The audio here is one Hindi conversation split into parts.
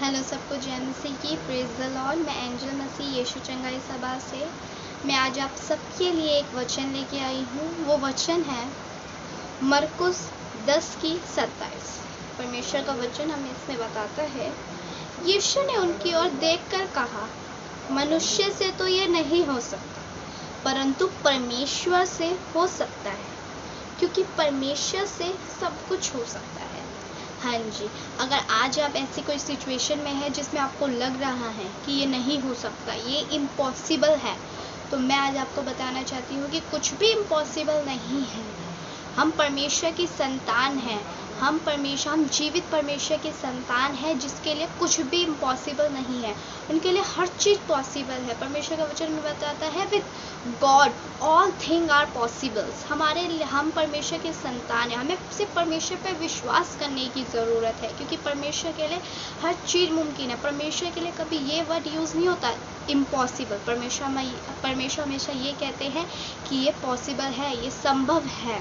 हेलो सबको, जय मसीह की, प्रेज द लॉर्ड। मैं एंजल मसीह यीशु चंगाई सभा से मैं आज आप सबके लिए एक वचन लेके आई हूँ। वो वचन है मरकुस 10:27। परमेश्वर का वचन हमें इसमें बताता है, यीशु ने उनकी ओर देखकर कहा, मनुष्य से तो ये नहीं हो सकता, परंतु परमेश्वर से हो सकता है, क्योंकि परमेश्वर से सब कुछ हो सकता है। हाँ जी, अगर आज आप ऐसी कोई सिचुएशन में है जिसमें आपको लग रहा है कि ये नहीं हो सकता, ये इम्पॉसिबल है, तो मैं आज आपको बताना चाहती हूँ कि कुछ भी इम्पॉसिबल नहीं है। हम परमेश्वर की संतान हैं, हम जीवित परमेश्वर की संतान हैं, जिसके लिए कुछ भी इम्पॉसिबल नहीं है। उनके लिए हर चीज़ पॉसिबल है। परमेश्वर का वचन में बताता है, with God all thing are possibles. हम परमेश्वर की संतान हैं। हमें सिर्फ परमेश्वर पर विश्वास करने की ज़रूरत है, क्योंकि परमेश्वर के लिए हर चीज़ मुमकिन है। परमेश्वर के लिए कभी ये वर्ड यूज़ नहीं होता इम्पॉसिबल। परमेश्वर हमेशा ये कहते हैं कि ये पॉसिबल है, ये संभव है।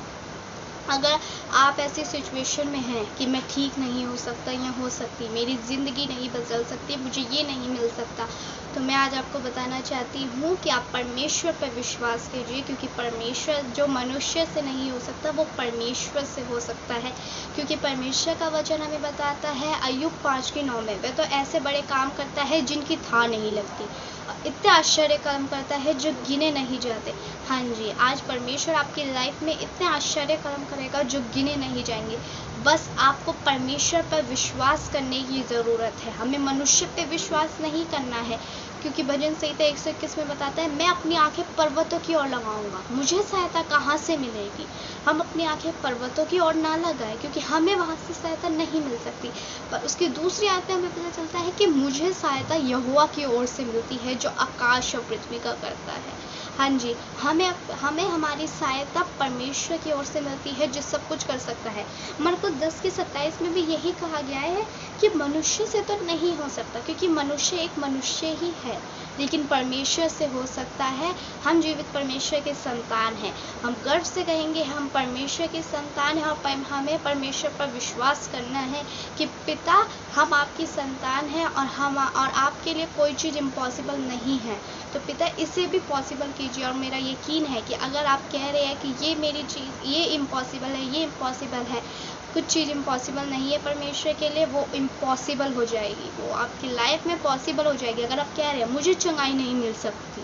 अगर आप ऐसी सिचुएशन में हैं कि मैं ठीक नहीं हो सकता या हो सकती, मेरी ज़िंदगी नहीं बदल सकती, मुझे ये नहीं मिल सकता, तो मैं आज आपको बताना चाहती हूँ कि आप परमेश्वर पर विश्वास कीजिए, क्योंकि परमेश्वर जो मनुष्य से नहीं हो सकता वो परमेश्वर से हो सकता है। क्योंकि परमेश्वर का वचन हमें बताता है अय्यूब 5:9 में, वह तो ऐसे बड़े काम करता है जिनकी था नहीं लगती, इतने आश्चर्य कर्म करता है जो गिने नहीं जाते। हाँ जी, आज परमेश्वर आपकी लाइफ में इतने आश्चर्य कर्म करेगा जो गिने नहीं जाएंगे। बस आपको परमेश्वर पर विश्वास करने की ज़रूरत है। हमें मनुष्य पे विश्वास नहीं करना है, क्योंकि भजन संहिता 121 में बताता है, मैं अपनी आंखें पर्वतों की ओर लगाऊंगा, मुझे सहायता कहाँ से मिलेगी। हम अपनी आंखें पर्वतों की ओर ना लगाएं, क्योंकि हमें वहाँ से सहायता नहीं मिल सकती। पर उसकी दूसरी आयत में हमें पता चलता है कि मुझे सहायता यहोवा की ओर से मिलती है, जो आकाश और पृथ्वी का करता है। हाँ जी, हमें हमारी सहायता परमेश्वर की ओर से मिलती है, जो सब कुछ कर सकता है। मरकुस 10:27 में भी यही कहा गया है कि मनुष्य से तो नहीं हो सकता, क्योंकि मनुष्य एक मनुष्य ही है, लेकिन परमेश्वर से हो सकता है। हम जीवित परमेश्वर के संतान हैं। हम गर्व से कहेंगे हम परमेश्वर के संतान हैं, और हमें परमेश्वर पर विश्वास करना है कि पिता, हम आपकी संतान हैं, और आपके लिए कोई चीज़ इम्पॉसिबल नहीं है। तो पिता, इसे भी पॉसिबल कीजिए। और मेरा यकीन है कि अगर आप कह रहे हैं कि ये मेरी चीज़, ये इम्पॉसिबल है, ये इम्पॉसिबल है, कुछ चीज़ इम्पॉसिबल नहीं है परमेश्वर के लिए, वो इम्पॉसिबल हो जाएगी, वो आपकी लाइफ में पॉसिबल हो जाएगी। अगर आप कह रहे हैं मुझे चंगाई नहीं मिल सकती,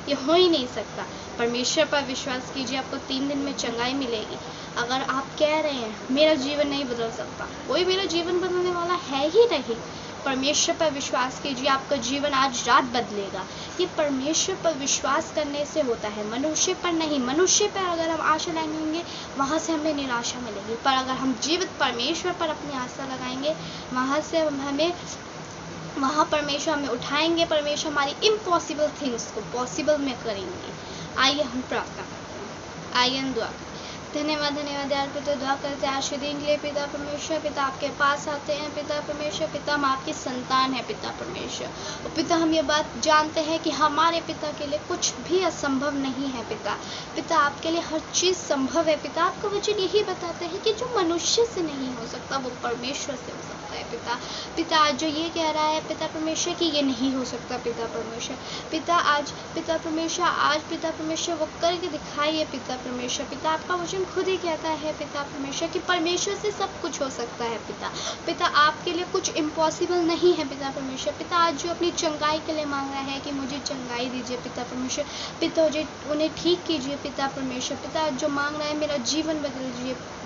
ये हो ही नहीं सकता, परमेश्वर पर विश्वास कीजिए, आपको 3 दिन में चंगाई मिलेगी। अगर आप कह रहे हैं मेरा जीवन नहीं बदल सकता, कोई मेरा जीवन बदलने वाला है ही नहीं, परमेश्वर पर विश्वास कीजिए, आपका जीवन आज रात बदलेगा। ये परमेश्वर पर विश्वास करने से होता है, मनुष्य पर नहीं। मनुष्य पर अगर हम आशा लगाएंगे, वहाँ से हमें निराशा मिलेगी, पर अगर हम जीवित परमेश्वर पर अपनी आशा लगाएंगे, वहाँ परमेश्वर हमें उठाएंगे, परमेश्वर हमारी इम्पॉसिबल थिंग्स को पॉसिबल में करेंगे। आइए हम प्रार्थना करते हैं, आइए हम दुआ करते हैं। धन्यवाद यार पिता, दुआ करते हैं आज के दिन के लिए पिता परमेश्वर। पिता, आपके पास आते हैं पिता परमेश्वर। पिता, हम आपकी संतान है पिता परमेश्वर। और पिता, हम ये बात जानते हैं कि हमारे पिता के लिए कुछ भी असंभव नहीं है पिता। पिता, आपके लिए हर चीज़ संभव है पिता। आपका वचन यही बताते हैं कि जो मनुष्य से नहीं हो सकता वो परमेश्वर से हो सकता है पिता। पिता, आज जो ये कह रहा है पिता परमेश्वर कि ये नहीं हो सकता पिता परमेश्वर, पिता आज पिता परमेश्वर वो करके दिखाइए पिता परमेश्वर। पिता, आपका वचन खुद ही कहता है पिता परमेश्वर कि परमेश्वर से सब कुछ हो सकता है पिता। पिता, आपके लिए कुछ इम्पॉसिबल नहीं है पिता परमेश्वर। पिता, आज जो अपनी चंगाई के लिए मांग रहा है कि मुझे चंगाई दीजिए पिता परमेश्वर, पिता उन्हें ठीक कीजिए पिता परमेश्वर। पिता, आज जो मांग रहा है मेरा जीवन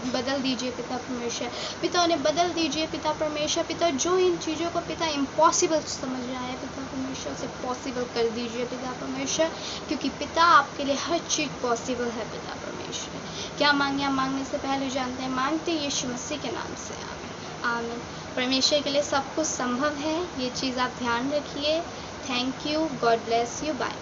बदल दीजिए पिता परमेश्वर। पिता, उन्हें बदल दीजिए पिता परमेश्वर। पिता, जो इन चीज़ों को पिता इम्पॉसिबल समझ रहा है पिता परमेश्वर, से पॉसिबल कर दीजिए पिता परमेश्वर, क्योंकि पिता आपके लिए हर चीज़ पॉसिबल है पिता परमेश्वर। क्या मांगे, हम मांगने से पहले जानते हैं, मांगते यीशु मसीह के नाम से, आमीन आमीन। परमेश्वर के लिए सब कुछ संभव है, ये चीज़ आप ध्यान रखिए। Thank you, God bless you, bye.